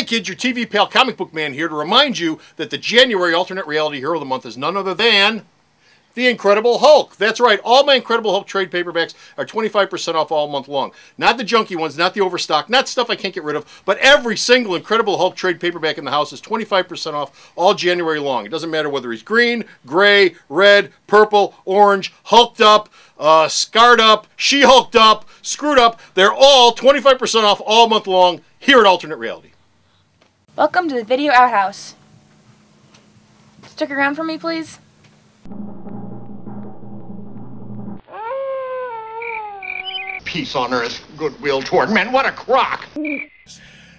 kids, your TV pal Comic Book Man here to remind you that the January alternate reality hero of the month is none other than The Incredible Hulk. That's right, all my Incredible Hulk trade paperbacks are 25% off all month long. Not the junky ones, not the overstock, not stuff I can't get rid of, but every single Incredible Hulk trade paperback in the house is 25% off all January long. It doesn't matter whether he's green, gray, red, purple, orange, hulked up, scarred up, she-hulked up, screwed up. They're all 25% off all month long here at Alternate Reality. Welcome to the Video Outhouse. Stick around for me, please. Peace on earth, goodwill toward men. What a crock!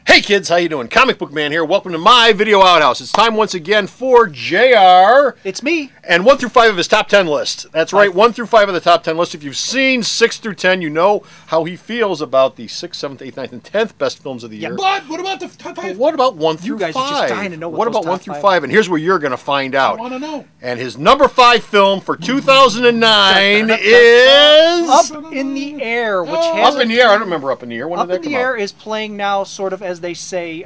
Hey kids, how you doing? Comic Book Man here. Welcome to my Video Outhouse. It's time once again for JR. It's me. And 1 through 5 of his top 10 list. That's right, 1 through 5 of the top 10 list. If you've seen 6 through 10, you know how he feels about the 6th, 7th, 8th, 9th, and 10th best films of the year. But what about the top 5? What about 1 through 5? You guys are just dying to know what those about 1 top through 5 5? And here's where you're going to find out. I want to know. And his number 5 film for 2009 is... Up in the Air, which has Up in the Air. I don't remember Up in the Air. When Up did in that the come Air out? is playing now, sort of, as they say,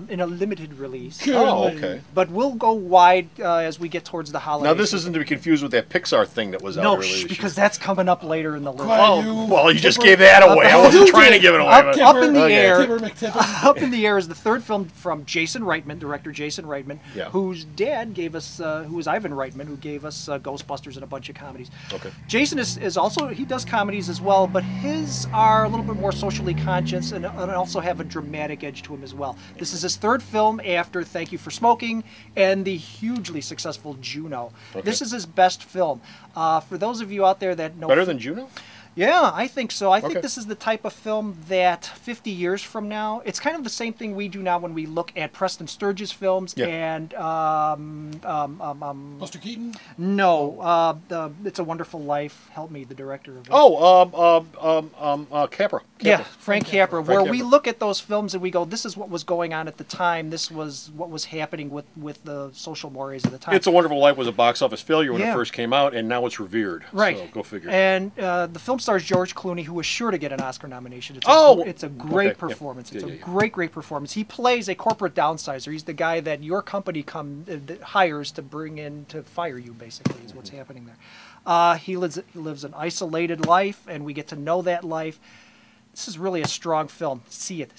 in a limited release. Oh, okay. But we'll go wide as we get towards the holidays. Now, this isn't to be confused with that Pixar thing that was out No, earlier this because year. that's coming up later in the list. Oh, well, you just gave that away. I wasn't trying to give it away. but- Up in the Okay. Air. Tipper McTipper. Up in the Air is the third film from Jason Reitman, director Jason Reitman, Yeah. whose dad gave us, who was Ivan Reitman, who gave us Ghostbusters and a bunch of comedies. Okay. Jason is also, he does comedies as well, but his are a little bit more socially conscious and also have a dramatic edge to him as well. This is his third film after Thank You for Smoking and the hugely successful Juno. Okay. This is his best film. For those of you out there that know... Better than Juno? Yeah, I think so. I Okay. think this is the type of film that 50 years from now, it's kind of the same thing we do now when we look at Preston Sturges films Yeah. and Buster Keaton. It's a Wonderful Life. Help me, the director of it. Capra. Yeah, Frank Capra, where we Capra. look at those films and we go, this is what was going on at the time. This was what was happening with the social mores of the time. It's a Wonderful Life was a box office failure when it Yeah. first came out, and now it's revered. Right. So go figure. And the film stars George Clooney, who was sure to get an Oscar nomination. It's a great okay, yeah. performance. It's Yeah, a yeah. great performance. He plays a corporate downsizer. He's the guy that your company hires to bring in to fire you, basically, is what's happening there. He lives an isolated life, and we get to know that life. This is really a strong film. See it.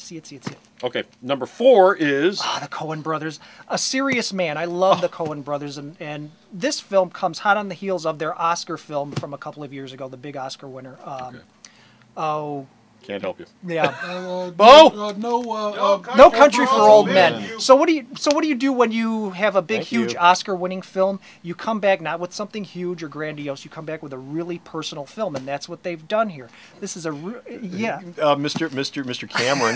Okay, number 4 is... The Coen Brothers, A Serious Man. I love the Coen Brothers, and this film comes hot on the heels of their Oscar film from a couple of years ago, the big Oscar winner. Can't help you. Yeah, Bo? No Country for Old Men. So what do you do when you have a big, Thank huge you. Oscar-winning film? You come back not with something huge or grandiose. You come back with a really personal film, and that's what they've done here. This is Mr. Cameron.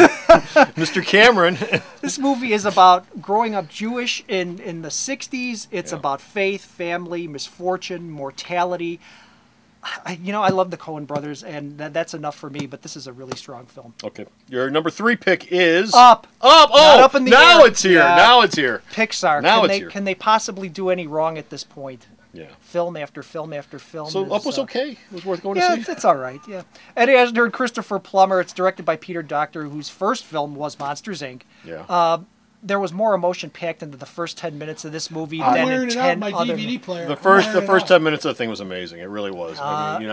Mr. Cameron. This movie is about growing up Jewish in the 60s. It's about faith, family, misfortune, mortality. I love the Coen Brothers, and that's enough for me, but this is a really strong film. Okay. Your number 3 pick is... Up! Oh, Not Up in the now Air. it's here. Yeah. Now it's here. Pixar. Now it's here. Can they possibly do any wrong at this point? Yeah. Film after film after film. So Up was okay. It was worth going Yeah, to see. it's all right. Yeah. Eddie Asner and Christopher Plummer. It's directed by Peter Docter, whose first film was Monsters, Inc. Yeah. There was more emotion packed into the first 10 minutes of this movie I'm than wearing in it 10 out my other. DVD player. The I'm first wearing it 10 out. minutes of the thing was amazing. It really was. I mean,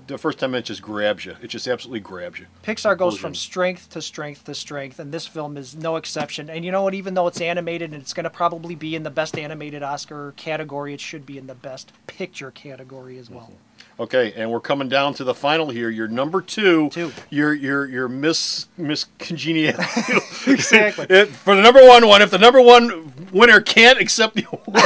the first 10 minutes just grabs you. It just absolutely grabs you. Pixar goes Pulls from you. strength to strength to strength, and this film is no exception. And you know what? Even though it's animated and it's going to probably be in the best animated Oscar category, it should be in the best picture category as well. Okay, and we're coming down to the final here. Your number 2. Two. Your Miss Congeniality. Exactly. For the number 1, if the number 1 winner can't accept the award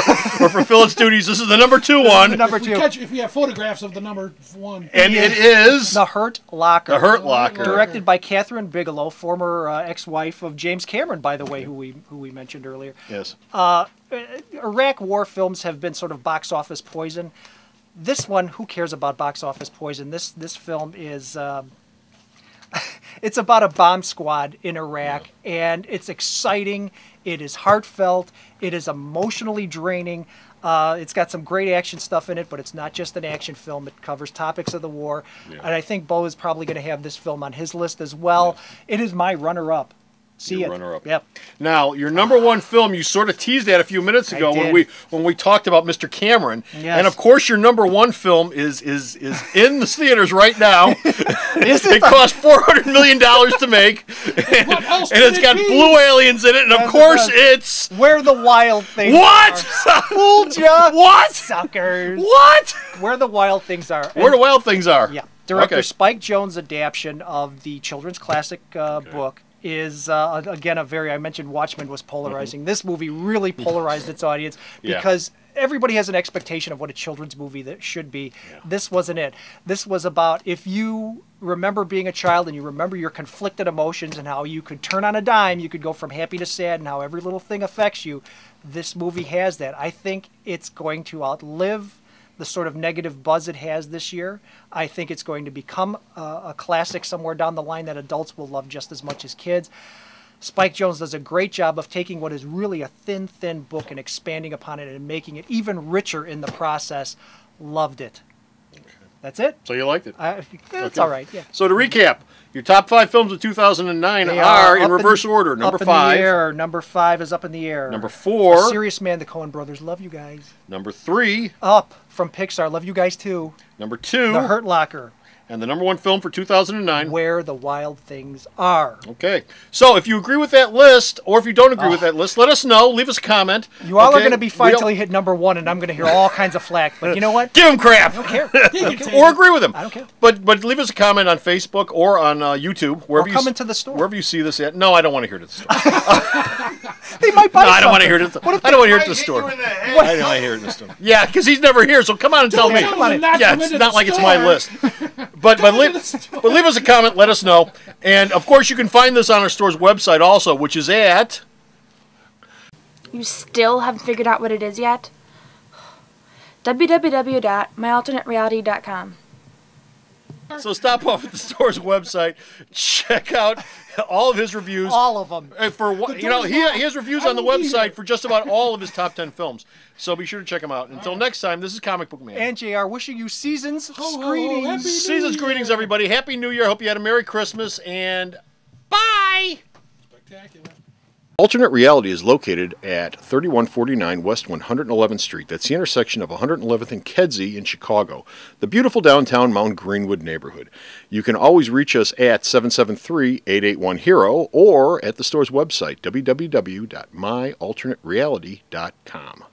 or fulfill its duties, this is the number 2 one. The number two. If we have photographs of the number 1. And it is The Hurt Locker. The Hurt Locker. Directed by Catherine Bigelow, former ex-wife of James Cameron, by the way, who we mentioned earlier. Yes. Iraq war films have been sort of box office poison. This one, who cares about box office poison? This film is it's about a bomb squad in Iraq, and it's exciting. It is heartfelt. It is emotionally draining. It's got some great action stuff in it, but it's not just an action film. It covers topics of the war, and I think Bo is probably going to have this film on his list as well. It is my runner-up See Your it. runner-up. Yep. Now, your number one film, you sort of teased at a few minutes ago did. when we talked about Mr. Cameron. Yes. And of course, your number one film is in the theaters right now. Is It cost $400 million to make, What else and could it's it got be? blue aliens in it, and of Yes, it course, does. it's Where the Wild Things what? Are. Fooled ya, What? suckers. What? Where the Wild Things Are. Where the wild things are? Yeah. Director Okay. Spike Jonze' adaptation of the children's classic book is, again, I mentioned Watchmen was polarizing. This movie really polarized its audience Yeah. because everybody has an expectation of what a children's movie that should be. This wasn't it. This was about, if you remember being a child and you remember your conflicted emotions and how you could turn on a dime, you could go from happy to sad and how every little thing affects you. This movie has that. I think it's going to outlive the sort of negative buzz it has this year. I think it's going to become a classic somewhere down the line that adults will love just as much as kids. Spike Jonze does a great job of taking what is really a thin book and expanding upon it and making it even richer in the process. Loved it. That's it. So you liked it? It's Okay. all right. Yeah. So to recap, your top 5 films of 2009 They are in up reverse order. Number up in 5. the air. Number 5 is Up in the Air. Number 4. A Serious Man, the Coen Brothers. Love you guys. Number 3. Up from Pixar. Love you guys too. Number 2. The Hurt Locker. And the number 1 film for 2009. Where the Wild Things Are. Okay. So if you agree with that list, or if you don't agree with that list, let us know. Leave us a comment. You all are Okay? going to be fine until you hit number 1, and I'm going to hear all kinds of flack. But you know what? Give him crap. I don't care. Or agree with him. I don't care. But leave us a comment on Facebook or on YouTube. Wherever Or you come into the store. Wherever you see this at. No, I don't want to hear it at the store. They might buy No, I don't want to something. hear it at the What if I don't want to hear it at the store. I don't want to hear it in the store. Yeah, because he's never here, so come on and tell me. Come on in. Yeah, it's not like it's my list. But leave us a comment, let us know. And of course you can find this on our store's website also, which is at You still haven't figured out what it is yet? www.myalternatereality.com. so stop off at the store's website, check out all of his reviews. All of them. For what he has reviews on the website for just about all of his top 10 films. So be sure to check them out. Until next time, this is Comic Book Man. And JR, wishing you seasons ho, ho, screenings. happy Season's greetings, everybody. Happy New Year. Hope you had a Merry Christmas and bye. Spectacular. Alternate Reality is located at 3149 West 111th Street. That's the intersection of 111th and Kedzie in Chicago, the beautiful downtown Mount Greenwood neighborhood. You can always reach us at 773-881-HERO or at the store's website, www.myalternatereality.com.